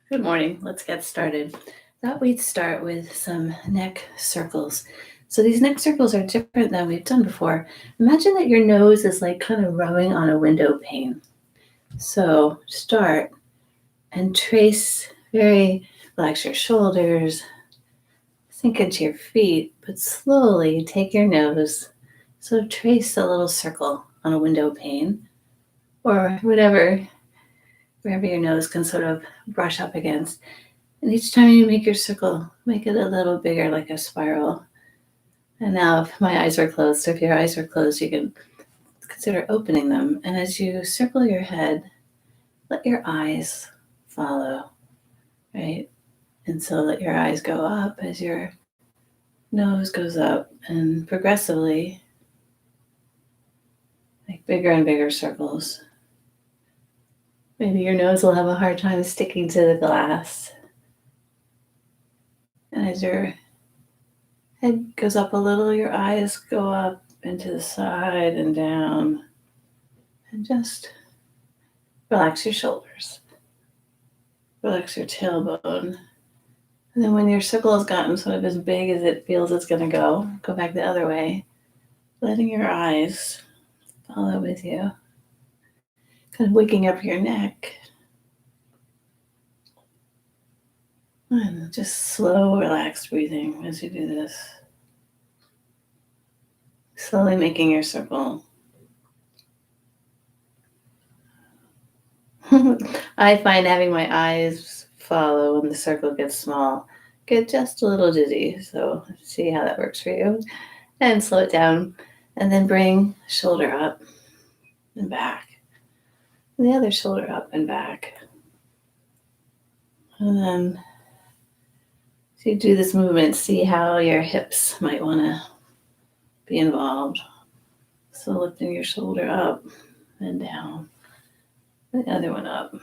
Good morning. Let's get started. Thought we'd start with some neck circles. So these neck circles are different than we've done before. Imagine that your nose is like kind of rubbing on a window pane. So start and trace relax your shoulders, sink into your feet, but slowly take your nose. So trace a little circle on a window pane or wherever your nose can sort of brush up against. And each time you make your circle, make it a little bigger like a spiral. And now, if my eyes are closed, so if your eyes are closed, you can consider opening them. And as you circle your head, let your eyes follow, right? And so let your eyes go up as your nose goes up, and progressively make bigger and bigger circles. Maybe your nose will have a hard time sticking to the glass. And as your head goes up a little, your eyes go up and to the side and down. And just relax your shoulders. Relax your tailbone. And then when your circle has gotten sort of as big as it feels it's going to go back the other way, letting your eyes follow with you. Kind of waking up your neck. And just slow, relaxed breathing as you do this. Slowly making your circle. I find having my eyes follow when the circle gets small get just a little dizzy. So see how that works for you. And slow it down. And then bring shoulder up and back. And the other shoulder up and back. And then as you do this movement, see how your hips might want to be involved. So lifting your shoulder up and down. The other one up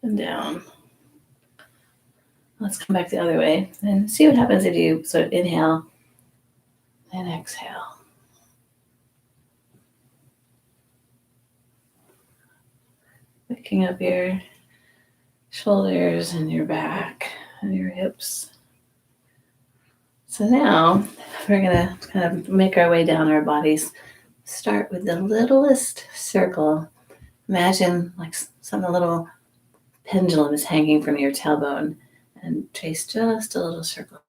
and down. Let's come back the other way and see what happens if you sort of inhale and exhale. Picking up your shoulders and your back and your hips. So now we're going to kind of make our way down our bodies. Start with the littlest circle. Imagine like some little pendulum is hanging from your tailbone, and trace just a little circle.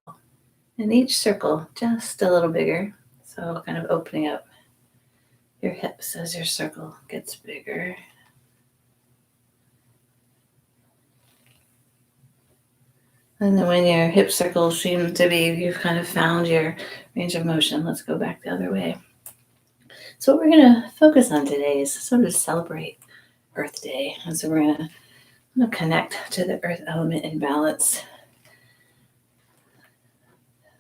And each circle just a little bigger. So kind of opening up your hips as your circle gets bigger. And then when your hip circles seem to be, you've kind of found your range of motion, let's go back the other way. So what we're going to focus on today is sort of celebrate Earth Day. And so we're going to connect to the earth element in balance.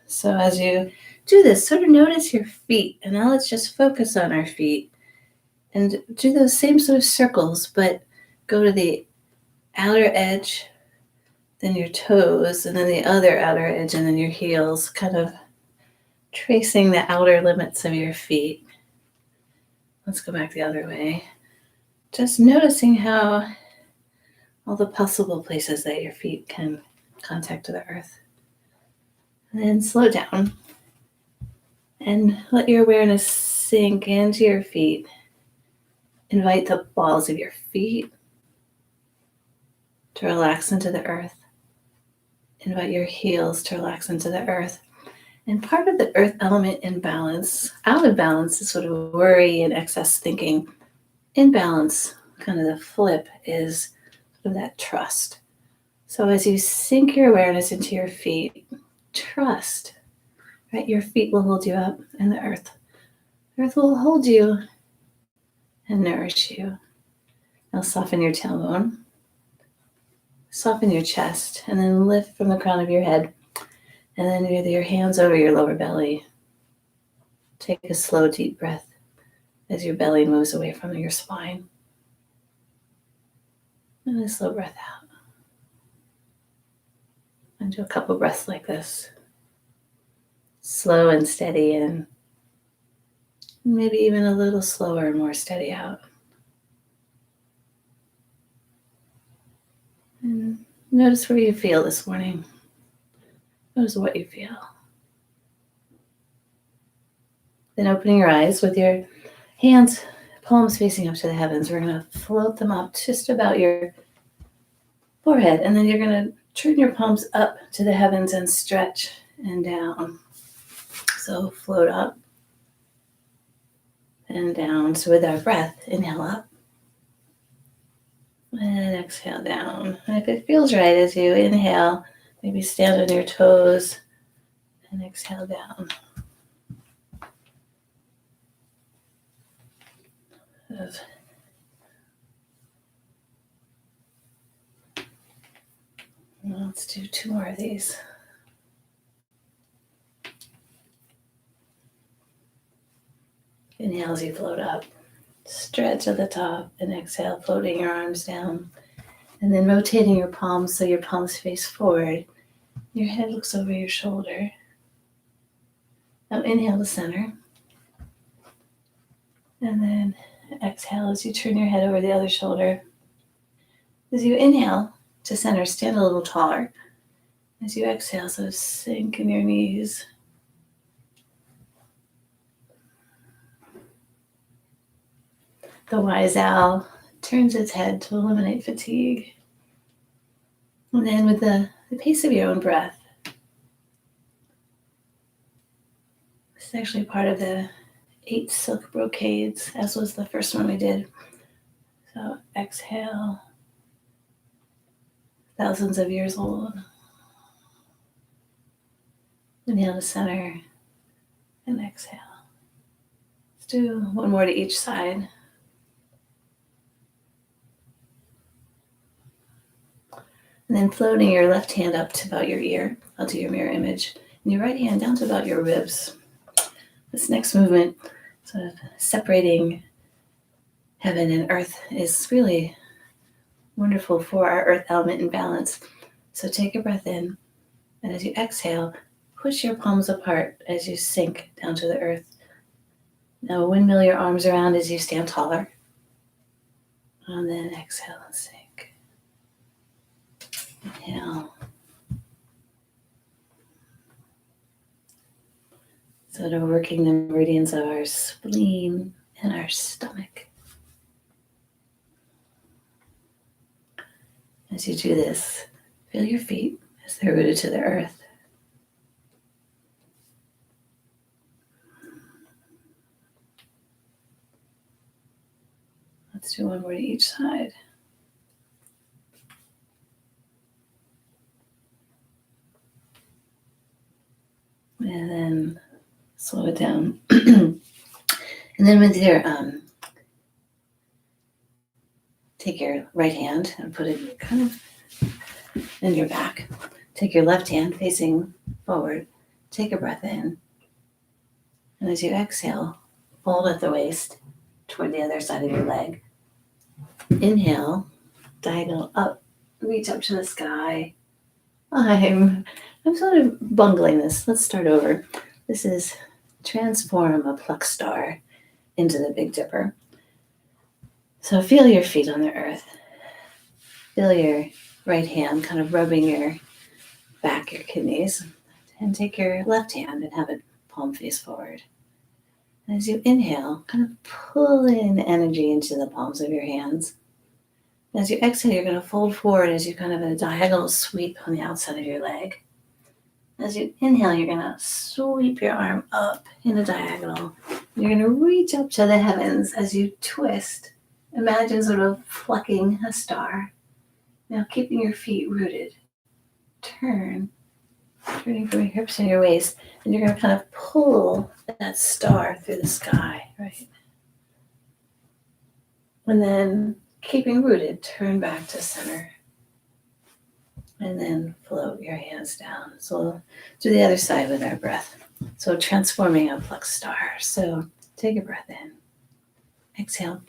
So as you do this, sort of notice your feet. And now let's just focus on our feet and do those same sort of circles, but go to the outer edge, then your toes, and then the other outer edge, and then your heels, kind of tracing the outer limits of your feet. Let's go back the other way. Just noticing how all the possible places that your feet can contact to the earth. And then slow down and let your awareness sink into your feet. Invite the balls of your feet to relax into the earth. Invite your heels to relax into the earth. And part of the earth element in balance, out of balance, is sort of worry and excess thinking. In balance, kind of the flip is sort of that trust. So as you sink your awareness into your feet, trust, right? Your feet will hold you up, and the earth will hold you and nourish you. Now soften your tailbone, soften your chest, and then lift from the crown of your head. And then with your hands over your lower belly, take a slow, deep breath as your belly moves away from your spine. And a slow breath out. And do a couple breaths like this. Slow and steady in. Maybe even a little slower and more steady out. And Notice where you feel this morning. Notice what you feel. Then opening your eyes with your hands, palms facing up to the heavens. We're going to float them up just about your forehead. And then you're going to turn your palms up to the heavens and stretch and down. So float up and down. So with our breath, inhale up and exhale down. And if it feels right as you inhale, maybe stand on your toes and exhale down. Let's do 2 more of these. Inhale as you float up. Stretch at the top and exhale, floating your arms down. And then rotating your palms so your palms face forward. Your head looks over your shoulder. Now inhale to center. And then exhale as you turn your head over the other shoulder. As you inhale to center, stand a little taller. As you exhale, so sink in your knees. The wise owl turns its head to eliminate fatigue. And then with the pace of your own breath, this is actually part of the 8 silk brocades, as was the first one we did. So exhale, thousands of years old. Inhale to center and exhale. Let's do 1 more to each side. And then floating your left hand up to about your ear. I'll do your mirror image. And your right hand down to about your ribs. This next movement, sort of separating heaven and earth, is really wonderful for our earth element imbalance. So take a breath in, and as you exhale, push your palms apart as you sink down to the earth. Now windmill your arms around as you stand taller. And then exhale and sink. Inhale. So we're working the meridians of our spleen and our stomach. As you do this, feel your feet as they're rooted to the earth. Let's do 1 more to each side. And then slow it down. And then with your, take your right hand and put it kind of in your back. Take your left hand facing forward. Take a breath in. And as you exhale, fold at the waist toward the other side of your leg. Inhale, diagonal up, reach up to the sky. I'm sort of bungling this. Let's start over. This is transform a pluck star into the Big Dipper. So feel your feet on the earth. Feel your right hand kind of rubbing your back, your kidneys. And take your left hand and have it palm face forward. And as you inhale, kind of pull in energy into the palms of your hands. As you exhale, you're going to fold forward as you kind of a diagonal sweep on the outside of your leg. As you inhale, you're going to sweep your arm up in a diagonal. You're going to reach up to the heavens as you twist. Imagine sort of plucking a star. Now keeping your feet rooted. Turning from your hips and your waist. And you're going to kind of pull that star through the sky, right? And then keeping rooted, turn back to center. And then float your hands down. So we'll do the other side with our breath. So transforming a plucked star. So take a breath in. Exhale.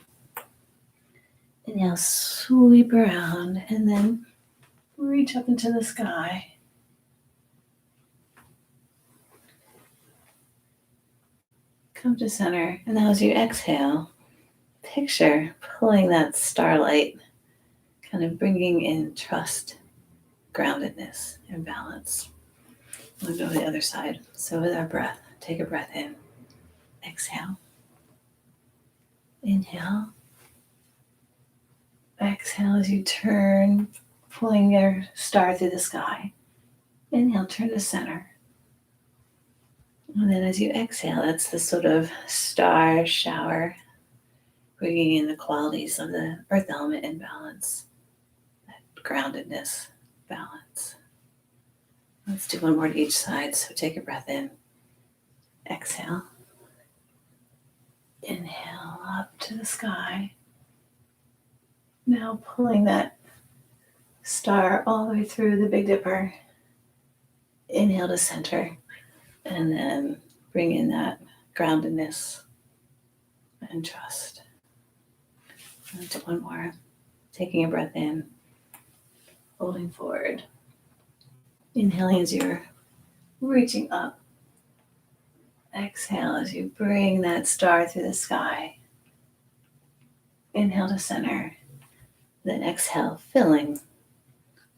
Inhale, sweep around, and then reach up into the sky. Come to center. And now as you exhale, picture pulling that starlight, kind of bringing in trust groundedness and balance. We'll go to the other side. So with our breath, take a breath in. Exhale. Inhale. Exhale as you turn, pulling your star through the sky. Inhale, turn to center. And then as you exhale, that's the sort of star shower, bringing in the qualities of the earth element in balance, that groundedness, balance. Let's do one more to each side. So take a breath in. Exhale. Inhale up to the sky. Now pulling that star all the way through the Big Dipper. Inhale to center. And then bring in that groundedness and trust. And do one more. Taking a breath in. Holding forward. Inhaling as you're reaching up. Exhale as you bring that star through the sky. Inhale to center. Then exhale, filling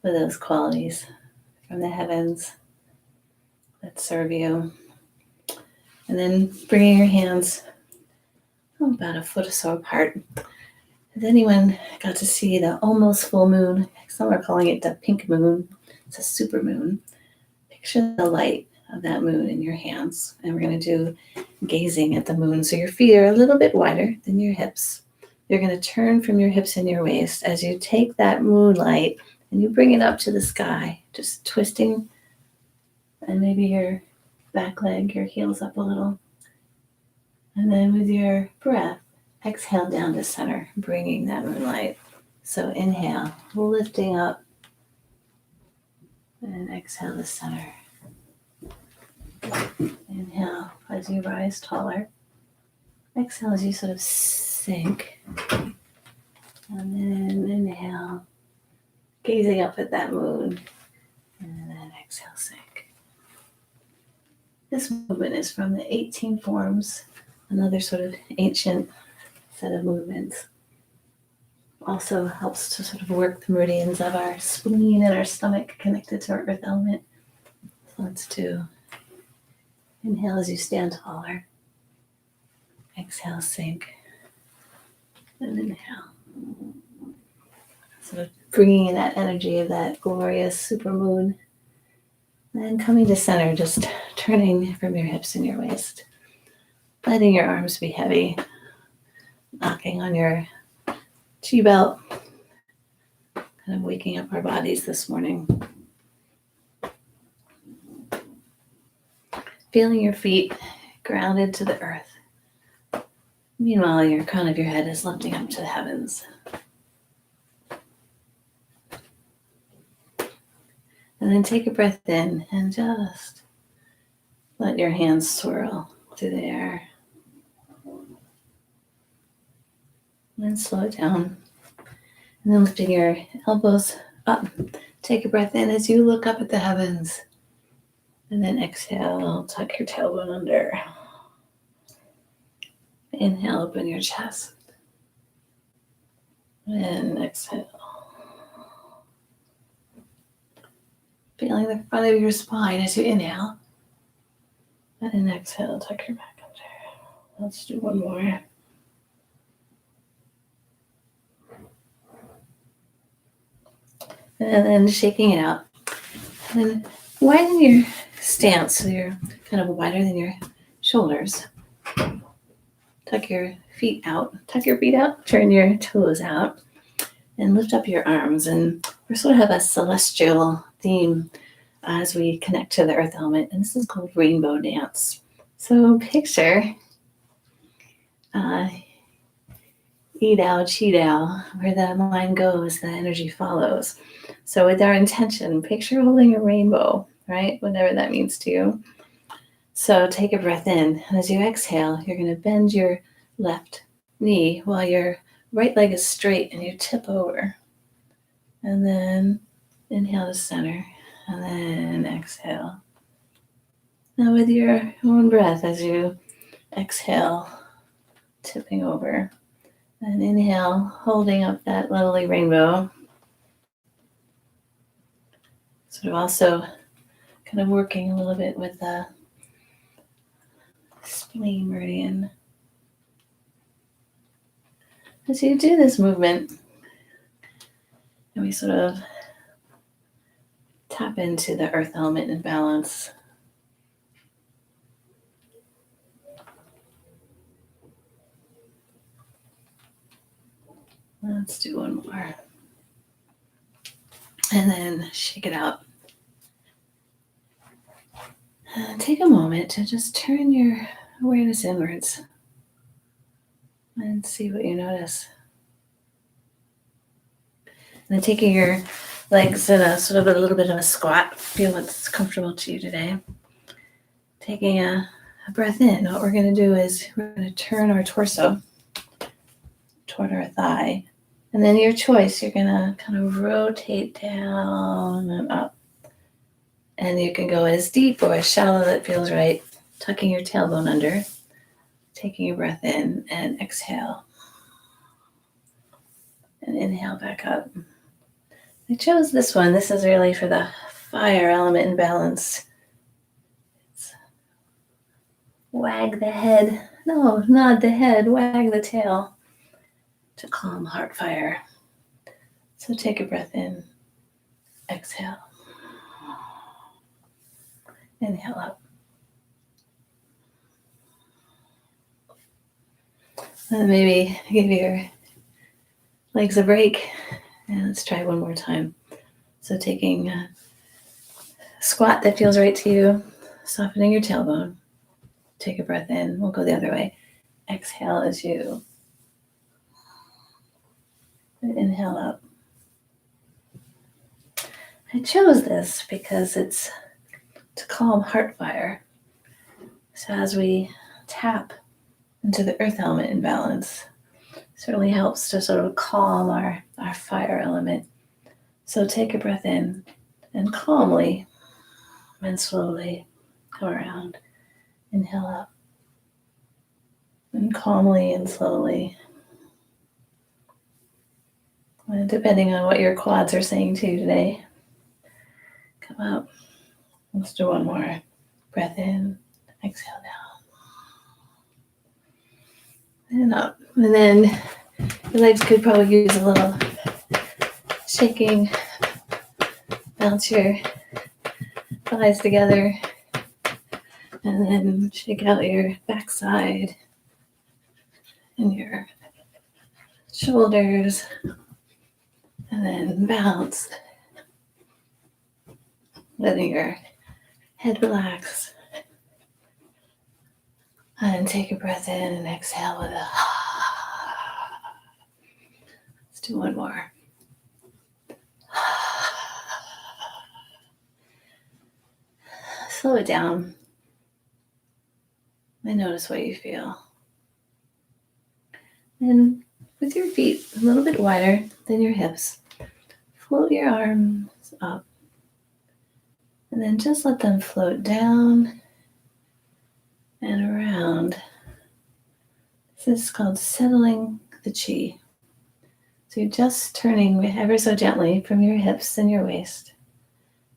with those qualities from the heavens that serve you. And then bringing your hands about a foot or so apart. Has anyone got to see the almost full moon? Some are calling it the pink moon. It's a super moon. Picture the light of that moon in your hands. And we're going to do gazing at the moon. So your feet are a little bit wider than your hips. You're going to turn from your hips and your waist as you take that moonlight and you bring it up to the sky, just twisting, and maybe your back leg, your heels up a little. And then with your breath, exhale down to center, bringing that moonlight. So inhale, lifting up, and exhale to center. Inhale as you rise taller. Exhale as you sort of sink. And then inhale, gazing up at that moon. And then exhale, sink. This movement is from the 18 forms, another sort of ancient set of movements. Also helps to sort of work the meridians of our spleen and our stomach connected to our earth element. So let's do inhale as you stand taller. Exhale, sink. And inhale. Sort of bringing in that energy of that glorious supermoon. And coming to center, just turning from your hips and your waist. Letting your arms be heavy. Knocking on your chi belt. Kind of waking up our bodies this morning. Feeling your feet grounded to the earth. Meanwhile, your crown of your head is lifting up to the heavens. And then take a breath in and just let your hands swirl through the air. And then slow it down. And then lifting your elbows up. Take a breath in as you look up at the heavens. And then exhale, tuck your tailbone under. Inhale, open your chest. And exhale. Feeling the front of your spine as you inhale. And then exhale, tuck your back under. Let's do one more. And then shaking it out. And then widen your stance so you're kind of wider than your shoulders. Tuck your feet out. Tuck your feet out. Turn your toes out. And lift up your arms. And we sort of have a celestial theme as we connect to the earth element. And this is called rainbow dance. So picture Yi Dao, Qi Dao, where the mind goes, the energy follows. So with our intention, picture holding a rainbow, right? Whatever that means to you. So take a breath in. And as you exhale, you're going to bend your left knee while your right leg is straight and you tip over. And then inhale to center. And then exhale. Now with your own breath, as you exhale, tipping over. And inhale, holding up that lovely rainbow. Sort of also kind of working a little bit with the spleen meridian. As you do this movement, and we sort of tap into the earth element in balance. Let's do one more. And then shake it out. And take a moment to just turn your awareness inwards and see what you notice. And then taking your legs in a sort of a little bit of a squat, feel what's comfortable to you today. Taking a breath in, what we're going to do is we're going to turn our torso toward our thigh. And then your choice, you're going to kind of rotate down and up. And you can go as deep or as shallow that feels right, tucking your tailbone under, taking a breath in and exhale. And inhale back up. I chose this one. This is really for the fire element in balance. It's wag the head. No, nod the head, wag the tail to calm heart fire. So take a breath in, exhale. Inhale up. And maybe give your legs a break. And let's try one more time. So taking a squat that feels right to you, softening your tailbone. Take a breath in. We'll go the other way. Exhale as you inhale up. I chose this because it's to calm heart fire. So as we tap into the earth element in balance, certainly helps to sort of calm our fire element. So take a breath in and calmly and slowly come around. Inhale up. And calmly and slowly. And depending on what your quads are saying to you today, come up. Let's do one more. Breath in, exhale down. And up. And then your legs could probably use a little shaking. Bounce your thighs together. And then shake out your backside and your shoulders. And then bounce. Letting your head relax. And take a breath in and exhale with a Let's do one more. Slow it down and notice what you feel. And with your feet a little bit wider than your hips, float your arms up. And then just let them float down and around. This is called settling the chi. So you're just turning ever so gently from your hips and your waist.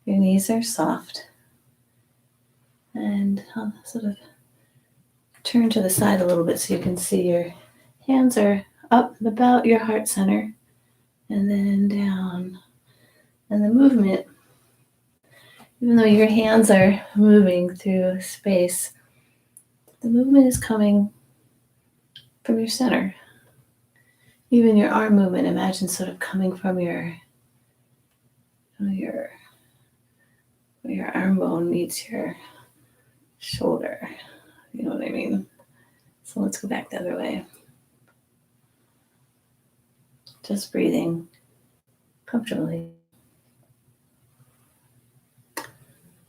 Your knees are soft. And I'll sort of turn to the side a little bit so you can see your hands are up about your heart center and then down. And the movement, even though your hands are moving through space, the movement is coming from your center. Even your arm movement, imagine sort of coming from your arm bone meets your shoulder. You know what I mean? So let's go back the other way. Just breathing comfortably.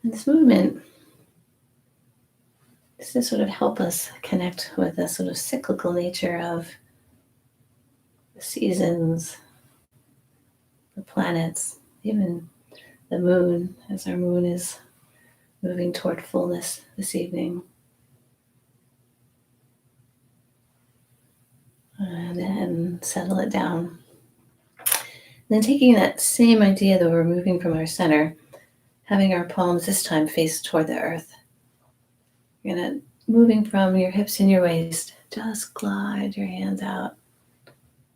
And this movement is to sort of help us connect with the sort of cyclical nature of the seasons, the planets, even the moon, as our moon is moving toward fullness this evening. And then settle it down. And then taking that same idea that we're moving from our center, having our palms this time face toward the earth. You're going to, moving from your hips and your waist, just glide your hands out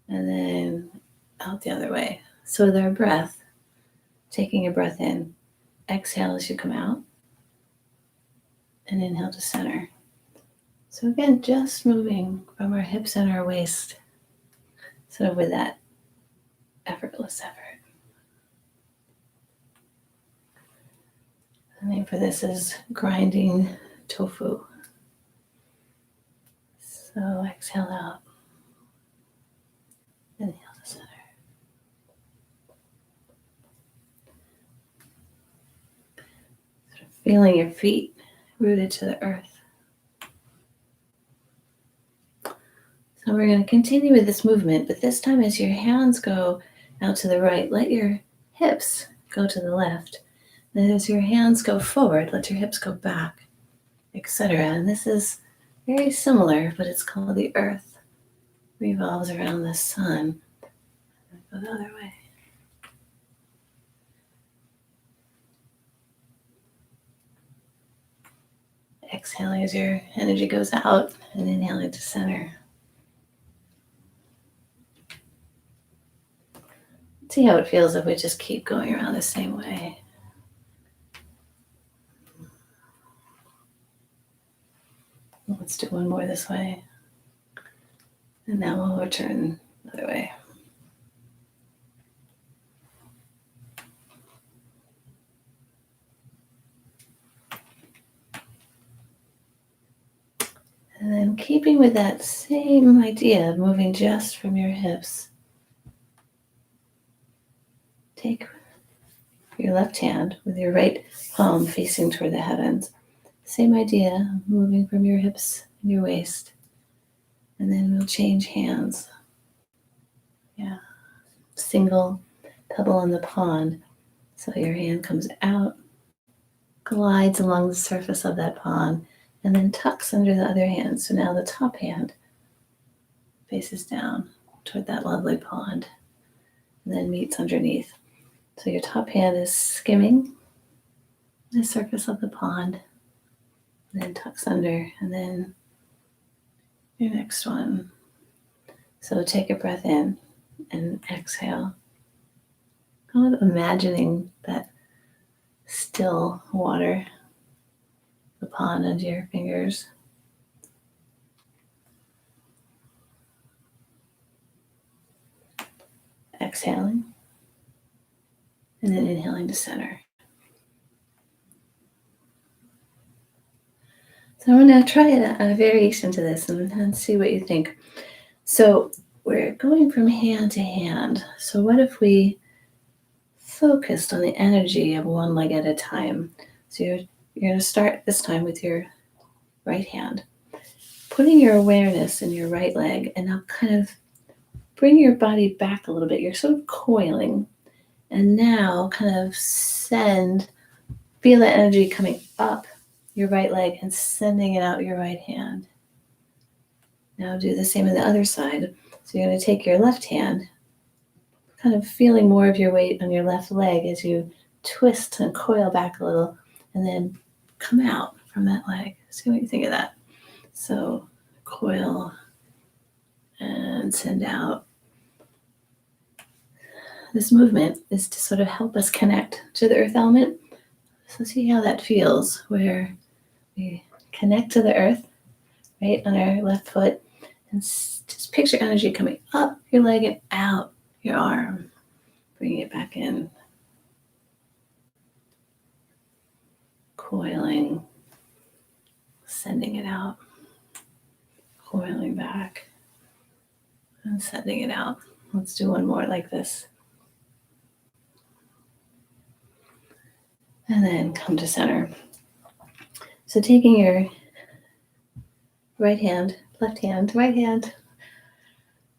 and then out the other way. So with our breath, taking a breath in, exhale as you come out, and inhale to center. So again, just moving from our hips and our waist, sort of with that effortless effort. The name for this is grinding tofu. So exhale out, inhale to center. Sort of feeling your feet rooted to the earth. So we're going to continue with this movement, but this time as your hands go out to the right, let your hips go to the left. Then as your hands go forward, let your hips go back, etc. And this is very similar, but it's called the earth revolves around the sun. Go the other way. Exhaling as your energy goes out and inhaling to center. See how it feels if we just keep going around the same way. Let's do one more this way. And now we'll return the other way. And then keeping with that same idea of moving just from your hips, take your left hand with your right palm facing toward the heavens. Same idea, moving from your hips and your waist. And then we'll change hands. Yeah. Single pebble in the pond. So your hand comes out, glides along the surface of that pond, and then tucks under the other hand. So now the top hand faces down toward that lovely pond, and then meets underneath. So your top hand is skimming the surface of the pond, and then tucks under, and then your next one. So take a breath in and exhale. Kind of imagining that still water, the pond under your fingers. Exhaling, and then inhaling to center. So I'm going to try a variation to this and see what you think. So we're going from hand to hand. So what if we focused on the energy of one leg at a time? So you're going to start this time with your right hand, putting your awareness in your right leg, and now kind of bring your body back a little bit. You're sort of coiling, and now kind of feel the energy coming up your right leg and sending it out your right hand. Now do the same on the other side. So you're going to take your left hand, kind of feeling more of your weight on your left leg as you twist and coil back a little, and then come out from that leg. See what you think of that. So coil and send out. This movement is to sort of help us connect to the earth element. So see how that feels, where we connect to the earth, right, on our left foot, and just picture energy coming up your leg and out your arm. Bringing it back in. Coiling, sending it out. Coiling back and sending it out. Let's do one more like this. And then come to center. So taking your right hand, left hand, right hand.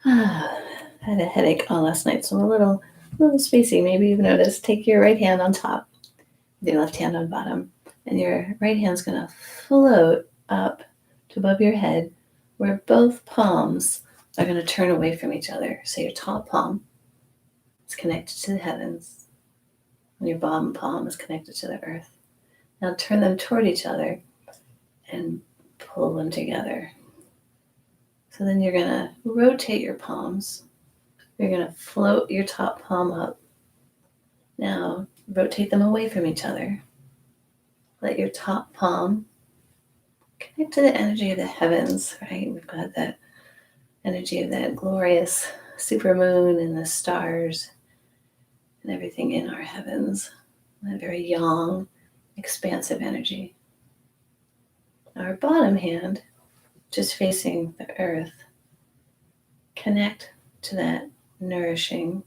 I had a headache all last night, so I'm a little spacey. Maybe you've noticed. Take your right hand on top, your left hand on bottom, and your right hand's going to float up to above your head, where both palms are going to turn away from each other. So your top palm is connected to the heavens, and your bottom palm is connected to the earth. Now turn them toward each other and pull them together. So then you're going to rotate your palms. You're going to float your top palm up. Now rotate them away from each other. Let your top palm connect to the energy of the heavens, right? We've got that energy of that glorious supermoon and the stars and everything in our heavens. That very yang, expansive energy. Our bottom hand, just facing the earth, connect to that nourishing,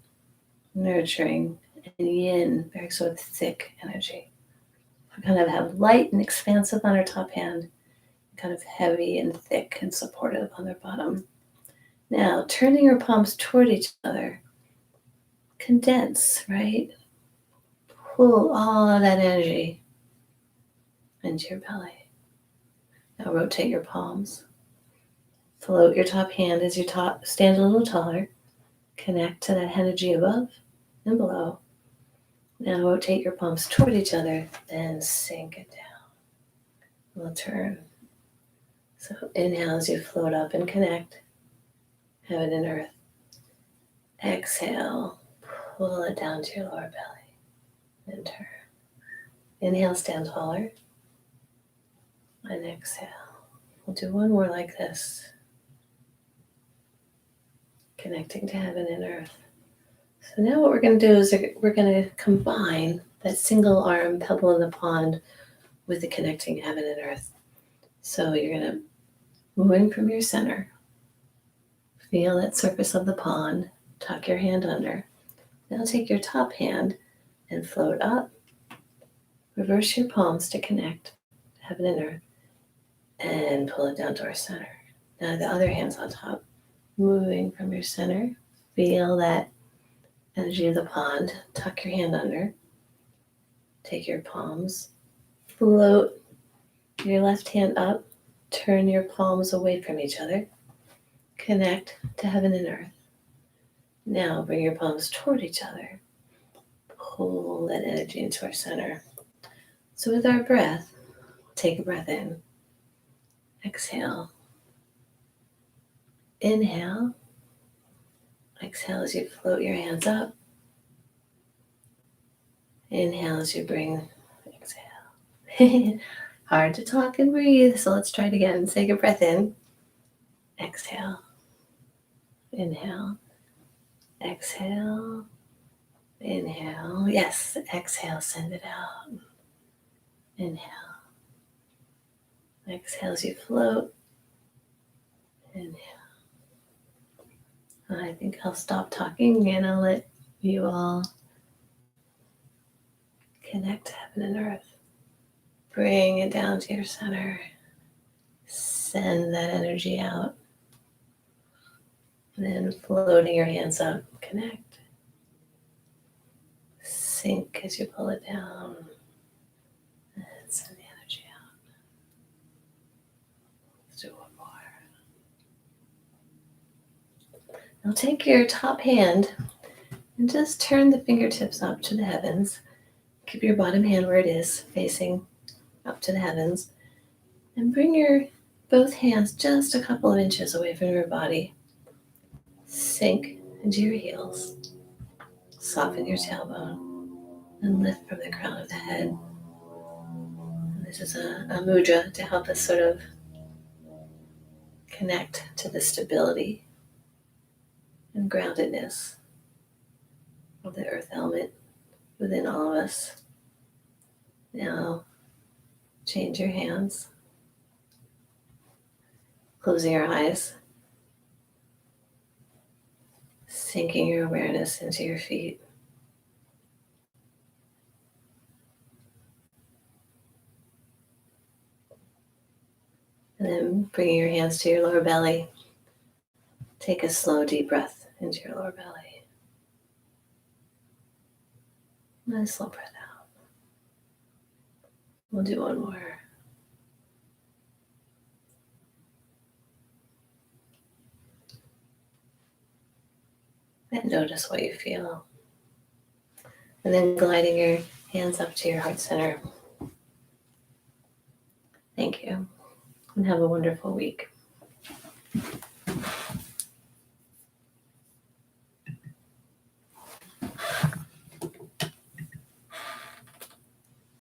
nurturing, and yin, very sort of thick energy. We kind of have light and expansive on our top hand, kind of heavy and thick and supportive on their bottom. Now, turning your palms toward each other, condense, right? Pull all of that energy into your belly. Now rotate your palms. Float your top hand as you stand a little taller. Connect to that energy above and below. Now rotate your palms toward each other, then sink it down. We'll turn. So inhale as you float up and connect. Heaven and earth. Exhale, pull it down to your lower belly and turn. Inhale, stand taller. And exhale. We'll do one more like this. Connecting to heaven and earth. So now what we're going to do is we're going to combine that single arm pebble in the pond with the connecting heaven and earth. So you're going to, moving from your center, feel that surface of the pond, tuck your hand under. Now take your top hand and float up. Reverse your palms to connect to heaven and earth and pull it down to our center. Now the other hand's on top. Moving from your center, feel that energy of the pond. Tuck your hand under. Take your palms. Float your left hand up. Turn your palms away from each other. Connect to heaven and earth. Now bring your palms toward each other. Pull that energy into our center. So with our breath, take a breath in. Exhale. Inhale. Exhale as you float your hands up. Inhale as you bring, exhale. Hard to talk and breathe, so let's try it again. Take a breath in. Exhale. Inhale. Exhale. Inhale. Yes, exhale, send it out. Inhale. Exhale as you float. Inhale. I think I'll stop talking and I'll let you all connect to heaven and earth. Bring it down to your center. Send that energy out. And then floating your hands up, connect. Sink as you pull it down. And send the energy out. Let's do one more. Now take your top hand and just turn the fingertips up to the heavens. Keep your bottom hand where it is, facing up to the heavens. And bring your both hands just a couple of inches away from your body. Sink into your heels. Soften your tailbone and lift from the crown of the head. And this is a mudra to help us sort of connect to the stability and groundedness of the earth element within all of us. Now, change your hands. Closing your eyes. Sinking your awareness into your feet. And then bringing your hands to your lower belly. Take a slow, deep breath into your lower belly. And a slow breath out. We'll do one more. And notice what you feel. And then gliding your hands up to your heart center. Thank you. And have a wonderful week.